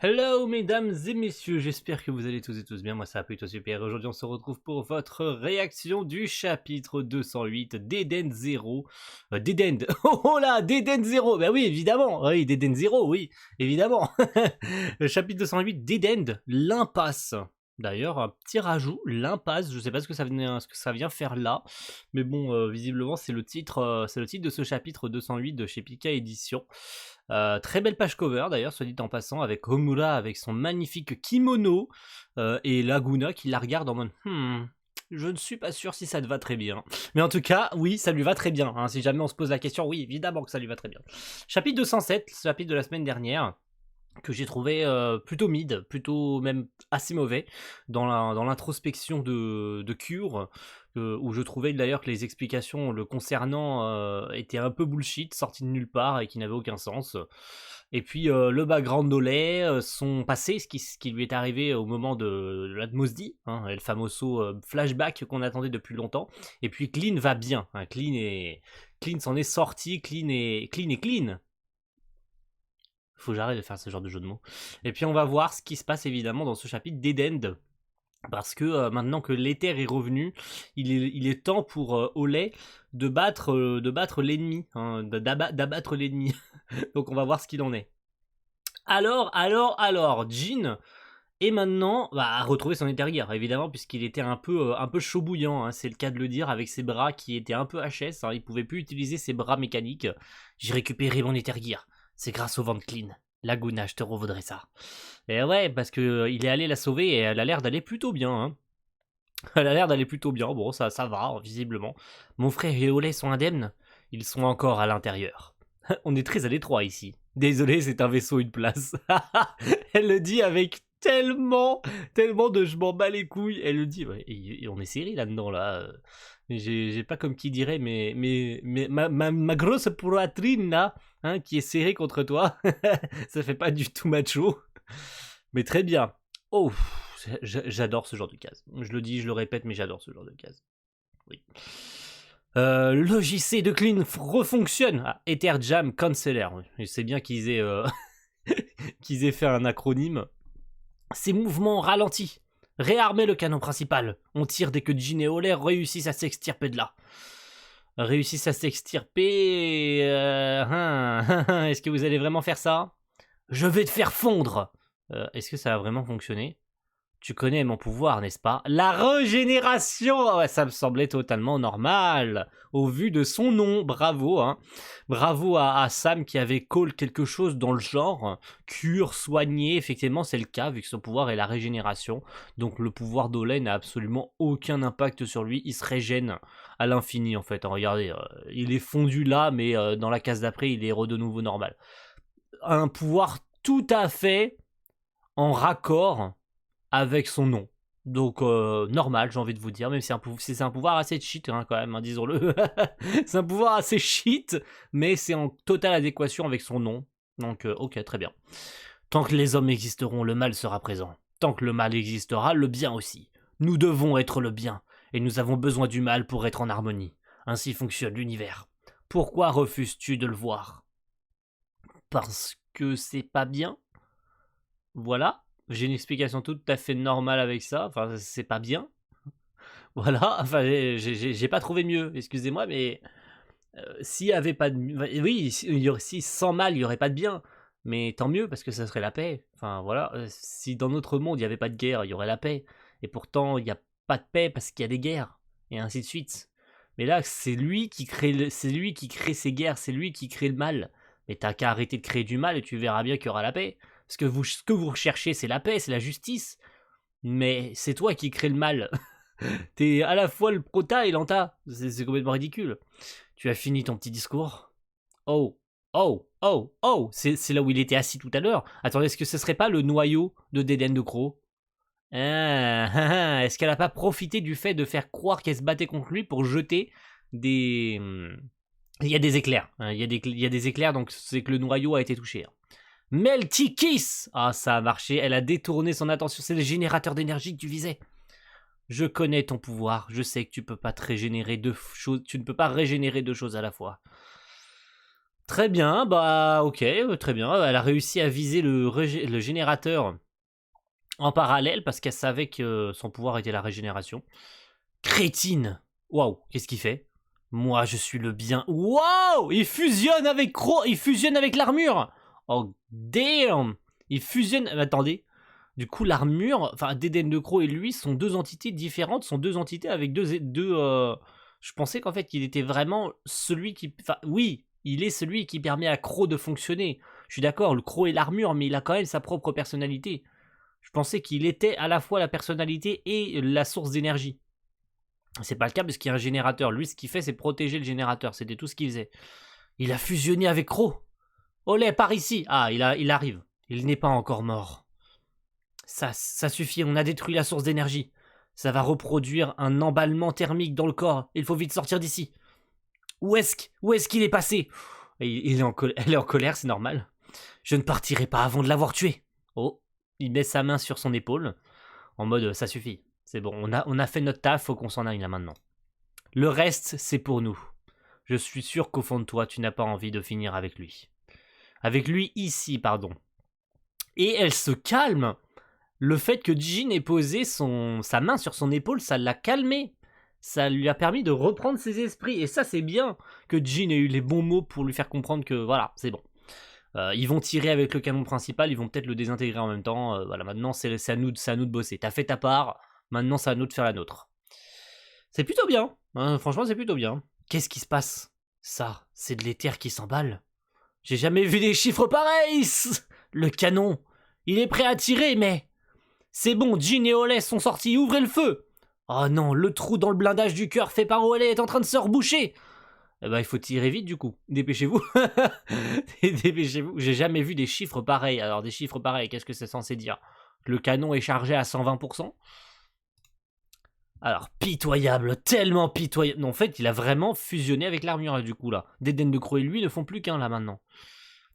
Hello mesdames et messieurs, j'espère que vous allez tous et tous bien, moi ça va plutôt super. Aujourd'hui on se retrouve pour votre réaction du chapitre 208 d'Eden Zero. D'Eden, oh là, d'Eden Zero, bah oui évidemment, oui d'Eden Zero, oui évidemment. Le chapitre 208 d'Eden, l'impasse. D'ailleurs, un petit rajout, l'impasse, je sais pas ce que ça vient faire là, mais bon, visiblement c'est le titre de ce chapitre 208 de chez Pika Édition. Très belle page cover d'ailleurs, soit dit en passant, avec Homura avec son magnifique kimono et Laguna qui la regarde en mode je ne suis pas sûr si ça te va très bien. Mais en tout cas, oui, ça lui va très bien. Hein. Si jamais on se pose la question, oui, évidemment que ça lui va très bien. Chapitre 207, chapitre de la semaine dernière, que j'ai trouvé plutôt mid, plutôt même assez mauvais, dans l'introspection de Cure, où je trouvais d'ailleurs que les explications le concernant étaient un peu bullshit, sorties de nulle part et qui n'avaient aucun sens. Et puis le background d'Olay, son passé, ce qui lui est arrivé au moment de l'Atmosdi, hein, le famoso flashback qu'on attendait depuis longtemps. Et puis Clean va bien, hein, Clean s'en est sorti, Clean est clean. Faut que j'arrête de faire ce genre de jeu de mots. Et puis on va voir ce qui se passe évidemment dans ce chapitre d'Edend. Parce que maintenant que l'éther est revenu, il est temps pour Olay de battre l'ennemi, hein, d'abattre l'ennemi. Donc on va voir ce qu'il en est. Alors, Jin est maintenant à retrouver son Ether Gear, évidemment, puisqu'il était un peu chaud bouillant, hein, c'est le cas de le dire, avec ses bras qui étaient un peu HS, hein, il pouvait plus utiliser ses bras mécaniques. J'ai récupéré mon Ether Gear, c'est grâce au vent de Clean. Laguna, je te revaudrai ça. Et ouais, parce que il est allé la sauver et elle a l'air d'aller plutôt bien. Hein. Elle a l'air d'aller plutôt bien. Bon, ça va, visiblement. Mon frère et Olay sont indemnes. Ils sont encore à l'intérieur. On est très à l'étroit ici. Désolé, c'est un vaisseau, une place. Elle le dit avec tellement de je m'en bats les couilles. Elle le dit, ouais, et on est serré là-dedans, là. J'ai pas comme qui dirait, mais ma grosse poitrine, là, hein, qui est serrée contre toi, ça fait pas du tout macho. Mais très bien. Oh, j'adore ce genre de case. Je le dis, je le répète, mais j'adore ce genre de case. Oui. Le logiciel de Clean refonctionne. Ah, Ether Jam Canceller. Je sais bien qu'ils aient, qu'ils aient fait un acronyme. Ces mouvements ralentis. Réarmer le canon principal. On tire dès que Jin et Olay réussissent à s'extirper de là. Réussissent à s'extirper. Est-ce que vous allez vraiment faire ça? Je vais te faire fondre. Est-ce que ça va vraiment fonctionner? Tu connais mon pouvoir, n'est-ce pas? La régénération! Ouais, ça me semblait totalement normal, au vu de son nom. Bravo, hein. Bravo à Sam qui avait call quelque chose dans le genre. Cure, soigner, effectivement, c'est le cas, vu que son pouvoir est la régénération. Donc le pouvoir d'Olay n'a absolument aucun impact sur lui. Il se régène à l'infini, en fait. Regardez, il est fondu là, mais dans la case d'après, il est de nouveau normal. Un pouvoir tout à fait en raccord avec son nom. Donc normal, j'ai envie de vous dire, même si c'est un pouvoir assez cheat hein, quand même, hein, disons-le. C'est un pouvoir assez cheat, mais c'est en totale adéquation avec son nom. Donc ok, très bien. Tant que les hommes existeront, le mal sera présent. Tant que le mal existera, le bien aussi. Nous devons être le bien, et nous avons besoin du mal pour être en harmonie. Ainsi fonctionne l'univers. Pourquoi refuses-tu de le voir? Parce que c'est pas bien? Voilà. J'ai une explication tout à fait normale avec ça. Enfin, c'est pas bien. Voilà. Enfin, j'ai pas trouvé mieux. Excusez-moi, mais s'il y avait pas de, oui, si sans mal, il y aurait pas de bien. Mais tant mieux parce que ça serait la paix. Enfin voilà. Si dans notre monde il y avait pas de guerre, il y aurait la paix. Et pourtant il y a pas de paix parce qu'il y a des guerres et ainsi de suite. Mais là, c'est lui qui crée, c'est lui qui crée ces guerres, c'est lui qui crée le mal. Mais t'as qu'à arrêter de créer du mal et tu verras bien qu'il y aura la paix. Parce que ce que vous recherchez, c'est la paix, c'est la justice. Mais c'est toi qui crée le mal. T'es à la fois le prota et l'anta. C'est complètement ridicule. Tu as fini ton petit discours? Oh, c'est là où il était assis tout à l'heure. Attendez, est-ce que ce serait pas le noyau de Dédène de Croc? Est-ce qu'elle a pas profité du fait de faire croire qu'elle se battait contre lui pour jeter des... Il y a des éclairs. Hein, il y a des éclairs, donc c'est que le noyau a été touché. Hein. Melty Kiss! Ah, ça a marché. Elle a détourné son attention. C'est le générateur d'énergie que tu visais. Je connais ton pouvoir. Je sais que tu peux pas te régénérer deux choses. Tu ne peux pas régénérer deux choses à la fois. Très bien, bah ok, très bien. Elle a réussi à viser le générateur en parallèle parce qu'elle savait que son pouvoir était la régénération. Crétine! Waouh, qu'est-ce qu'il fait? Moi, je suis le bien. Waouh! Il fusionne avec il fusionne avec l'armure! Oh, damn! Il fusionne. Attendez. Du coup, l'armure, enfin, Dédenne de Croc et lui sont deux entités différentes, sont deux entités avec Je pensais qu'en fait, il était vraiment celui qui. Enfin, oui, il est celui qui permet à Croc de fonctionner. Je suis d'accord, le Croc est l'armure, mais il a quand même sa propre personnalité. Je pensais qu'il était à la fois la personnalité et la source d'énergie. C'est pas le cas parce qu'il y a un générateur. Lui, ce qu'il fait, c'est protéger le générateur. C'était tout ce qu'il faisait. Il a fusionné avec Croc. Olé, par ici. Ah, il arrive. Il n'est pas encore mort. Ça suffit, on a détruit la source d'énergie. Ça va reproduire un emballement thermique dans le corps. Il faut vite sortir d'ici. Où est-ce qu'il est passé? Elle est en colère, c'est normal. Je ne partirai pas avant de l'avoir tué. Oh, il met sa main sur son épaule. En mode, ça suffit. C'est bon, on a fait notre taf, faut qu'on s'en aille là maintenant. Le reste, c'est pour nous. Je suis sûr qu'au fond de toi, tu n'as pas envie de finir avec lui. Avec lui ici, pardon. Et elle se calme. Le fait que Jin ait posé sa main sur son épaule, ça l'a calmé. Ça lui a permis de reprendre ses esprits. Et ça, c'est bien que Jin ait eu les bons mots pour lui faire comprendre que voilà, c'est bon. Ils vont tirer avec le canon principal, ils vont peut-être le désintégrer en même temps. Voilà, maintenant, c'est à nous de bosser. T'as fait ta part, maintenant, c'est à nous de faire la nôtre. C'est plutôt bien. Hein, franchement, c'est plutôt bien. Qu'est-ce qui se passe? Ça, c'est de l'éther qui s'emballe. J'ai jamais vu des chiffres pareils. Le canon, il est prêt à tirer, mais... C'est bon, Jin et Olay sont sortis, ouvrez le feu! Oh non, le trou dans le blindage du cœur fait par Olay est en train de se reboucher! Eh ben, il faut tirer vite du coup. Dépêchez-vous. Dépêchez-vous. J'ai jamais vu des chiffres pareils. Alors, des chiffres pareils, qu'est-ce que c'est censé dire? Le canon est chargé à 120%? Alors, pitoyable, tellement pitoyable. Non, en fait, il a vraiment fusionné avec l'armure du coup là. Dédenne de Croc et lui ne font plus qu'un là maintenant.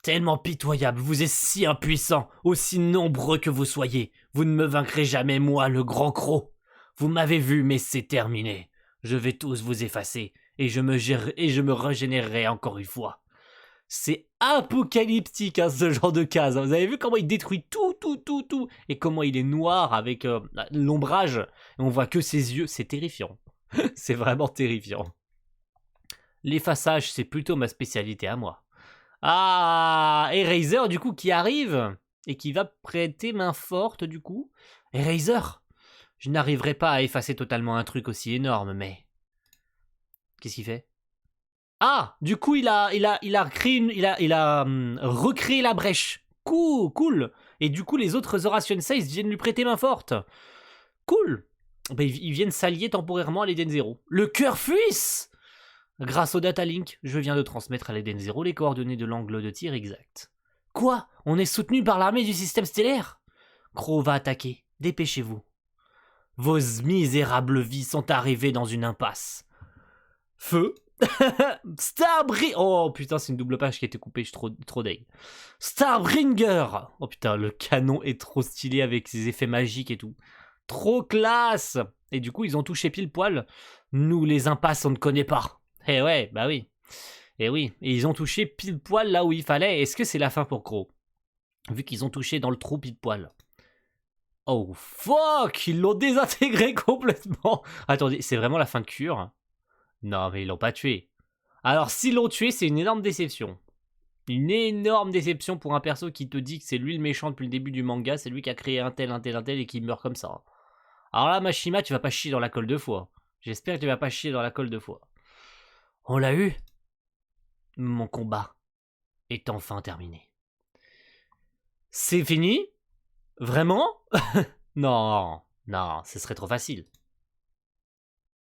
Tellement pitoyable, vous êtes si impuissant, aussi nombreux que vous soyez. Vous ne me vaincrez jamais, moi, le grand Croc. Vous m'avez vu, mais c'est terminé. Je vais tous vous effacer, et je me régénérerai encore une fois. C'est apocalyptique, hein, ce genre de case. Vous avez vu comment il détruit tout, et comment il est noir avec l'ombrage, et on voit que ses yeux, c'est terrifiant. C'est vraiment terrifiant. L'effaçage, c'est plutôt ma spécialité à moi. Ah, Eraser du coup qui arrive et qui va prêter main forte du coup. Eraser, je n'arriverai pas à effacer totalement un truc aussi énorme, mais qu'est-ce qu'il fait? Ah, du coup il a recréé la brèche. Cool. Et du coup les autres Zoration 16 viennent lui prêter main forte. Cool. Ben, ils viennent s'allier temporairement à l'Eden Zero. Le cœur fuisse. Grâce au datalink, je viens de transmettre à l'Eden Zero les coordonnées de l'angle de tir exact. Quoi? On est soutenu par l'armée du système stellaire? Croc va attaquer. Dépêchez-vous. Vos misérables vies sont arrivées dans une impasse. Feu. Starbringer. Oh putain, c'est une double page qui a été coupée, je suis trop deg. Starbringer. Oh putain, le canon est trop stylé avec ses effets magiques et tout. Trop classe. Et du coup, ils ont touché pile poil. Nous, les impasses, on ne connaît pas. Eh ouais, bah oui. Et oui, et ils ont touché pile poil là où il fallait. Est-ce que c'est la fin pour Croc? Vu qu'ils ont touché dans le trou pile poil. Oh fuck, ils l'ont désintégré complètement. Attendez, c'est vraiment la fin de cure? Non, mais ils l'ont pas tué. Alors s'ils l'ont tué, c'est une énorme déception. Une énorme déception pour un perso qui te dit que c'est lui le méchant depuis le début du manga, c'est lui qui a créé un tel et qui meurt comme ça. Alors là, Mashima, tu vas pas chier dans la colle 2 fois. J'espère que tu vas pas chier dans la colle 2 fois. On l'a eu? Mon combat est enfin terminé. C'est fini? Vraiment? Non, ce serait trop facile.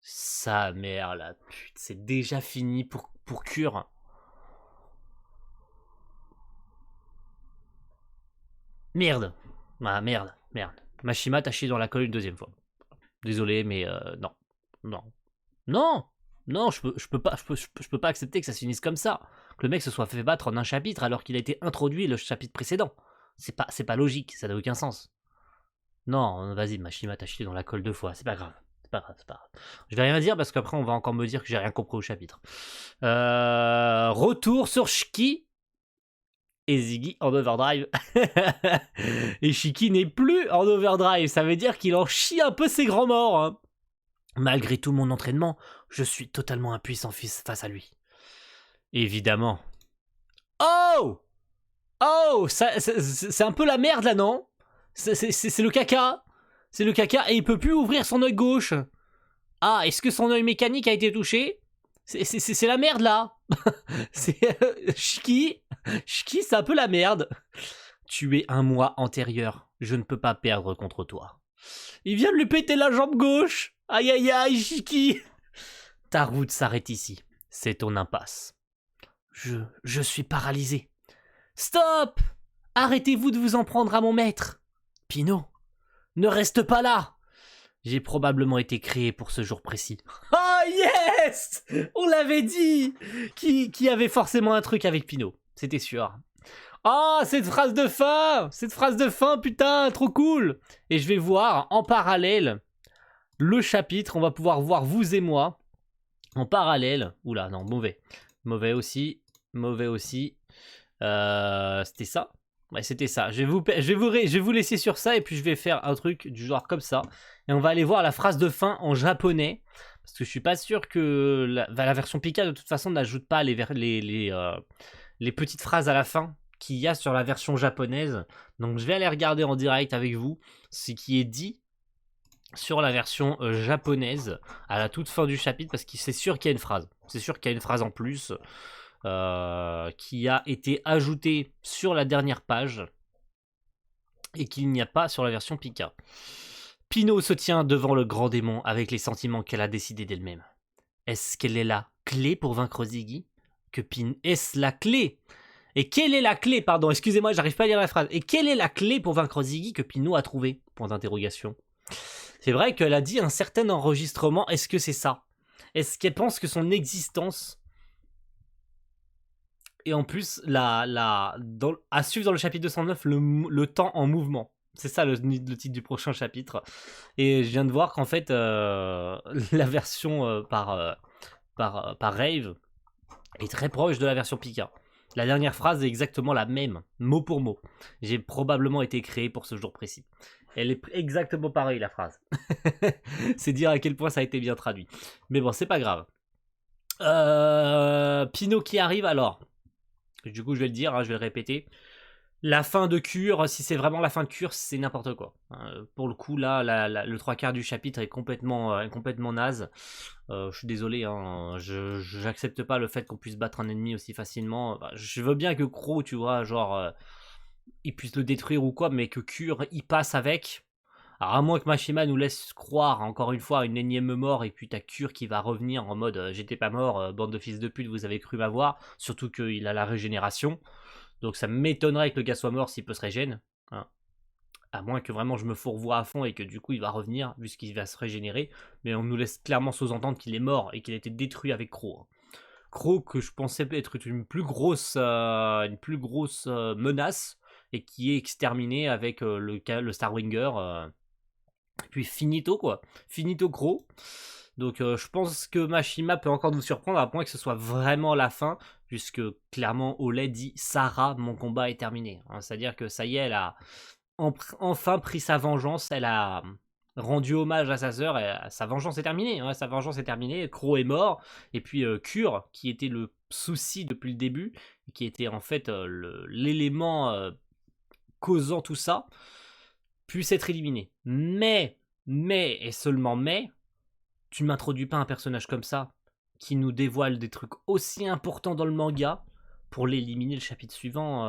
Sa mère, la pute, c'est déjà fini pour Cure. Merde. Ah, merde. Mashima, t'as chié dans la colle une 2e fois. Désolé, mais non. Non, je peux pas accepter que ça se finisse comme ça. Que le mec se soit fait battre en un chapitre alors qu'il a été introduit le chapitre précédent. C'est pas logique, ça n'a aucun sens. Non, vas-y, Mashima, t'as chié dans la colle 2 fois, c'est pas grave. pas grave, c'est pas grave. Je vais rien dire parce qu'après on va encore me dire que j'ai rien compris au chapitre. Retour sur Shiki et Ziggy en overdrive. Et Shiki n'est plus en overdrive, ça veut dire qu'il en chie un peu ses grands morts. Hein. Malgré tout mon entraînement, je suis totalement impuissant face à lui. Évidemment. Oh! Oh! C'est un peu la merde là, non? C'est le caca. C'est le caca et il peut plus ouvrir son œil gauche. Ah, est-ce que son œil mécanique a été touché? C'est la merde là. C'est Shiki, c'est un peu la merde. Tu es un mois antérieur. Je ne peux pas perdre contre toi. Il vient de lui péter la jambe gauche. Aïe aïe aïe, Shiki. Ta route s'arrête ici. C'est ton impasse. Je suis paralysé. Stop! Arrêtez-vous de vous en prendre à mon maître. Pinot, ne reste pas là. J'ai probablement été créé pour ce jour précis. Oh yes! On l'avait dit! Qui avait forcément un truc avec Pinot. C'était sûr. Oh, cette phrase de fin! Cette phrase de fin, putain, trop cool! Et je vais voir en parallèle le chapitre. On va pouvoir voir vous et moi en parallèle. Oula, non, mauvais. Mauvais aussi. Mauvais aussi. C'était ça? Ouais, c'était ça. Je vais vous laisser sur ça et puis je vais faire un truc du genre comme ça. Et on va aller voir la phrase de fin en japonais. Parce que je suis pas sûr que la version Pika de toute façon n'ajoute pas les petites phrases à la fin qu'il y a sur la version japonaise. Donc je vais aller regarder en direct avec vous ce qui est dit sur la version japonaise à la toute fin du chapitre. Parce que c'est sûr qu'il y a une phrase. C'est sûr qu'il y a une phrase en plus. Qui a été ajouté sur la dernière page et qu'il n'y a pas sur la version Pika. Pinot se tient devant le grand démon avec les sentiments qu'elle a décidés d'elle-même. Est-ce qu'elle est la clé pour vaincre Ziggy? Est-ce la clé? Et quelle est la clé? Pardon, excusez-moi, j'arrive pas à lire la phrase. Et quelle est la clé pour vaincre Ziggy que Pinot a trouvé? Point d'interrogation. C'est vrai qu'elle a dit un certain enregistrement. Est-ce que c'est ça? Est-ce qu'elle pense que son existence... Et en plus, à suivre dans le chapitre 209, le temps en mouvement. C'est ça le titre du prochain chapitre. Et je viens de voir qu'en fait, la version par Rave est très proche de la version Pika. La dernière phrase est exactement la même, mot pour mot. J'ai probablement été créé pour ce jour précis. Elle est exactement pareille, la phrase. C'est dire à quel point ça a été bien traduit. Mais bon, c'est pas grave. Pinot qui arrive alors. Du coup, je vais le dire, hein, je vais le répéter. La fin de cure, si c'est vraiment la fin de cure, c'est n'importe quoi. Pour le coup, là, le 3/4 du chapitre est complètement naze. Je suis désolé, hein, j'accepte pas le fait qu'on puisse battre un ennemi aussi facilement. Je veux bien que Crow, tu vois, genre, il puisse le détruire ou quoi, mais que cure, il passe avec. Alors, à moins que Mashima nous laisse croire, encore une fois, à une énième mort, et puis t'as Cure qui va revenir en mode j'étais pas mort, bande de fils de pute, vous avez cru m'avoir. Surtout qu'il a la régénération. Donc ça m'étonnerait que le gars soit mort s'il peut se régénérer. Hein. À moins que vraiment je me fourvoie à fond et que du coup il va revenir, vu qu'il va se régénérer. Mais on nous laisse clairement sous-entendre qu'il est mort et qu'il a été détruit avec Crow. Crow que je pensais être une plus grosse menace et qui est exterminé avec le Starwinger. Puis finito quoi, finito Crow. Donc je pense que Mashima peut encore nous surprendre à point que ce soit vraiment la fin, puisque clairement Olay dit Sarah, mon combat est terminé. Hein, c'est-à-dire que ça y est, elle a enfin pris sa vengeance, elle a rendu hommage à sa sœur, et sa vengeance est terminée. Hein, sa vengeance est terminée, Crow est mort, et puis Cure, qui était le souci depuis le début, qui était en fait l'élément causant tout ça, puisse être éliminé. Mais, et seulement mais, tu m'introduis pas un personnage comme ça, qui nous dévoile des trucs aussi importants dans le manga, pour l'éliminer le chapitre suivant,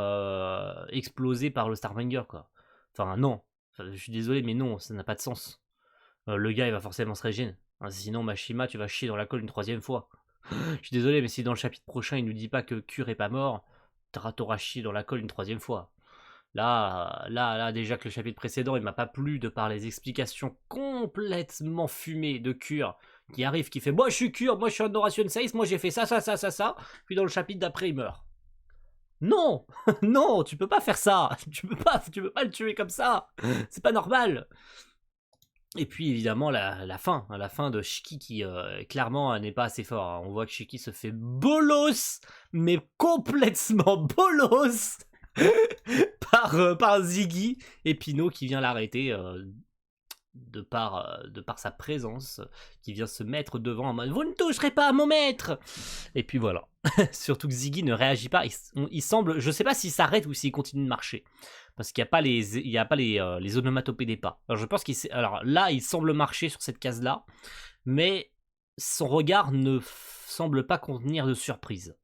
explosé par le Starwinger, quoi. Enfin, non. Enfin, je suis désolé, mais non, ça n'a pas de sens. Le gars, il va forcément se régénérer. Hein, sinon, Mashima, tu vas chier dans la colle une 3e fois. Je suis désolé, mais si dans le chapitre prochain, il nous dit pas que Cure est pas mort, t'auras chié dans la colle une 3e fois. Là, déjà que le chapitre précédent, il m'a pas plu de par les explications complètement fumées de Cure qui arrive, qui fait moi je suis Cure, moi je suis un Horation 6, moi j'ai fait ça, puis dans le chapitre d'après il meurt. Non, non, tu peux pas faire ça, tu peux pas le tuer comme ça, c'est pas normal. Et puis évidemment la fin, hein, la fin de Shiki qui clairement n'est pas assez fort, hein. On voit que Shiki se fait bolos, mais complètement bolos par Ziggy et Pino qui vient l'arrêter de par sa présence, qui vient se mettre devant en mode vous ne toucherez pas à mon maître. Et puis voilà. Surtout que Ziggy ne réagit pas. Il semble, je sais pas s'il s'arrête ou s'il continue de marcher. Parce qu'il n'y a pas les onomatopées des pas. Alors je pense alors là, il semble marcher sur cette case-là, mais son regard ne semble pas contenir de surprise.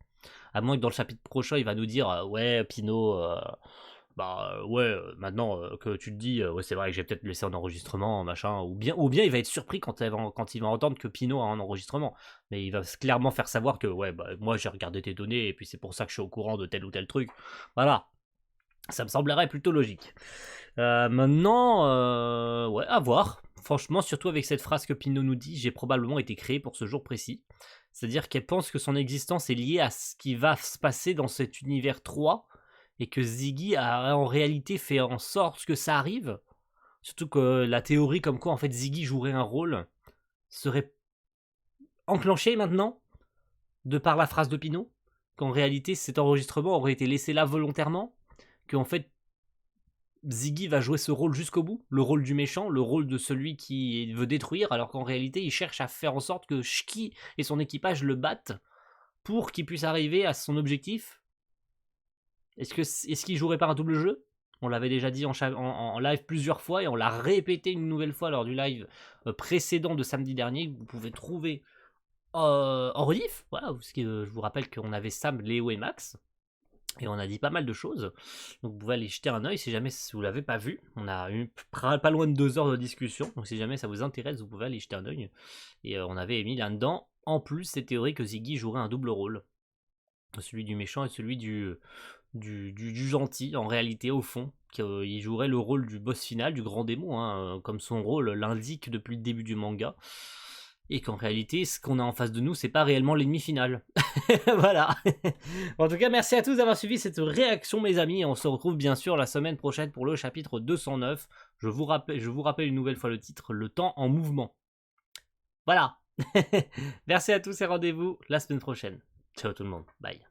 À moins que dans le chapitre prochain, il va nous dire ouais, Pino, ouais, maintenant que tu te dis, ouais, c'est vrai que j'ai peut-être laissé un enregistrement, machin, ou bien il va être surpris quand il va entendre que Pino a un enregistrement. Mais il va clairement faire savoir que, ouais, moi j'ai regardé tes données, et puis c'est pour ça que je suis au courant de tel ou tel truc. Voilà. Ça me semblerait plutôt logique. Maintenant, ouais, à voir. Franchement, surtout avec cette phrase que Pino nous dit, j'ai probablement été créé pour ce jour précis. C'est-à-dire qu'elle pense que son existence est liée à ce qui va se passer dans cet univers 3 et que Ziggy a en réalité fait en sorte que ça arrive. Surtout que la théorie comme quoi en fait Ziggy jouerait un rôle serait enclenchée maintenant de par la phrase de Pino, qu'en réalité cet enregistrement aurait été laissé là volontairement, qu'en fait Ziggy va jouer ce rôle jusqu'au bout, le rôle du méchant, le rôle de celui qui veut détruire, alors qu'en réalité il cherche à faire en sorte que Shiki et son équipage le battent pour qu'il puisse arriver à son objectif. Est-ce qu'il jouerait pas un double jeu? On l'avait déjà dit en live plusieurs fois et on l'a répété une nouvelle fois lors du live précédent de samedi dernier, que vous pouvez trouver en rediff. Voilà, parce que je vous rappelle qu'on avait Sam, Léo et Max. Et on a dit pas mal de choses. Donc vous pouvez aller jeter un oeil si jamais vous l'avez pas vu. On a eu pas loin de 2 heures de discussion. Donc si jamais ça vous intéresse, vous pouvez aller jeter un oeil. Et on avait mis là-dedans, en plus, cette théorie que Ziggy jouerait un double rôle. Celui du méchant et celui du gentil, en réalité, au fond. Qu'il jouerait le rôle du boss final, du grand démon, hein, comme son rôle l'indique depuis le début du manga. Et qu'en réalité, ce qu'on a en face de nous, c'est pas réellement l'ennemi final. Voilà. En tout cas, merci à tous d'avoir suivi cette réaction, mes amis. On se retrouve bien sûr la semaine prochaine pour le chapitre 209. Je vous rappelle une nouvelle fois le titre, Le temps en mouvement. Voilà. Merci à tous et rendez-vous la semaine prochaine. Ciao tout le monde. Bye.